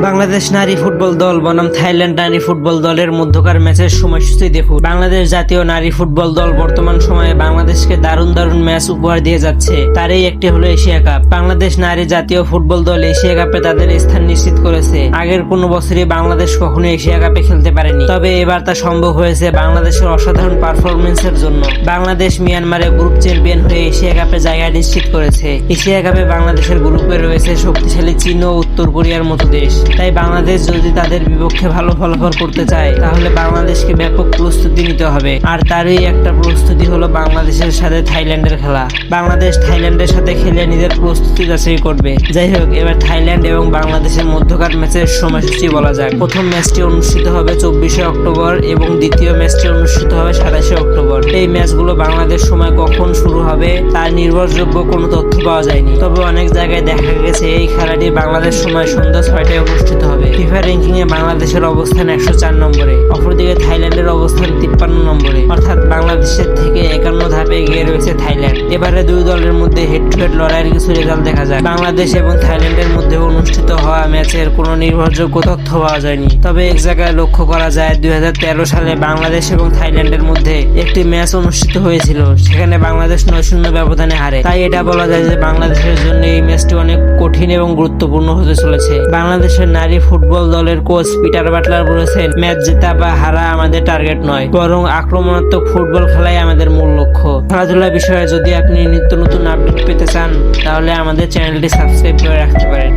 বাংলাদেশ নারী ফুটবল দল বনাম থাইল্যান্ড নারী ফুটবল দলের মধ্যকার ম্যাচের সময়সূচি দেখুন। বাংলাদেশ জাতীয় নারী ফুটবল দল বর্তমান সময়ে বাংলাদেশকে দারুণ ম্যাচ উপহার দিয়ে যাচ্ছে। তারই একটি হলো এশিয়া কাপ। বাংলাদেশ নারী জাতীয় ফুটবল দল এশিয়া কাপে তাদের স্থান নিশ্চিত করেছে। আগের কোনো বছরই বাংলাদেশ কখনো এশিয়া কাপে খেলতে পারেনি, তবে এবার তা সম্ভব হয়েছে বাংলাদেশের অসাধারণ পারফরমেন্সের জন্য। বাংলাদেশ মিয়ানমারে গ্রুপ চ্যাম্পিয়ন হয়ে এশিয়া কাপে জায়গা নিশ্চিত করেছে। এশিয়া কাপে বাংলাদেশের গ্রুপে রয়েছে শক্তিশালী চীন ও উত্তর কোরিয়ার মতো দেশ। তাই বাংলাদেশ যদি তাদের বিপক্ষে ভালো ফলাফল করতে চায় তাহলে বাংলাদেশকে ব্যাপক প্রস্তুতি নিতে হবে। আর তারই একটা প্রস্তুতি হলো বাংলাদেশের সাথে থাইল্যান্ডের খেলা। বাংলাদেশ থাইল্যান্ডের সাথে খেলে নিজের প্রস্তুতি যাচাই করবে। যাই হোক, এবার থাইল্যান্ড এবং বাংলাদেশের মধ্যকার ম্যাচের সময়সূচি বলা যাক। প্রথম ম্যাচটি অনুষ্ঠিত হবে 24শে অক্টোবর এবং দ্বিতীয় ম্যাচটি অনুষ্ঠিত হবে 27শে অক্টোবর। এই ম্যাচগুলো বাংলাদেশ সময় কখন শুরু হবে তার নির্ভরযোগ্য কোনো তথ্য পাওয়া যায়নি, তবে অনেক জায়গায় দেখা গেছে এই খেলাটি বাংলাদেশ সময় সন্ধ্যা 6টায় অনুষ্ঠিত হবে। ফিফা র্যাঙ্কিং এ বাংলাদেশের অবস্থান 104 নম্বরে, অপরদিকে থাইল্যান্ডের অবস্থান 53 নম্বরে, অর্থাৎ বাংলাদেশের থেকে 51 ধাপে এগিয়ে রয়েছে থাইল্যান্ড। এবারে দুই দলের মধ্যে হেড টু হেড লড়াইয়ের কিছু রেজাল্ট দেখা যায়। বাংলাদেশ এবং থাইল্যান্ডের মধ্যে অনুষ্ঠিত হওয়া ম্যাচের কোনো নির্ভরযোগ্য তথ্য পাওয়া যায়নি, তবে এক জায়গায় লক্ষ্য করা যায় 2013 সালে বাংলাদেশ এবং থাইল্যান্ডের মধ্যে একটি ম্যাচ অনুষ্ঠিত হয়েছিল, সেখানে বাংলাদেশ 9-0 ব্যবধানে হারে। তাই এটা বলা যায় যে বাংলাদেশের জন্য এই ম্যাচটি অনেক কঠিন এবং গুরুত্বপূর্ণ হতে চলেছে। বাংলাদেশের নারী ফুটবল দলের কোচ পিটার বাটলার বলেছেন, ম্যাচ জেতা বা হারা আমাদের টার্গেট নয়, বরং আক্রমণাত্মক ফুটবল খেলাই আমাদের মূল লক্ষ্য। খেলাধুলার বিষয়ে যদি আপনি নিত্য নতুন আপডেট পেতে চান তাহলে আমাদের চ্যানেলটি সাবস্ক্রাইব করে রাখতে পারেন।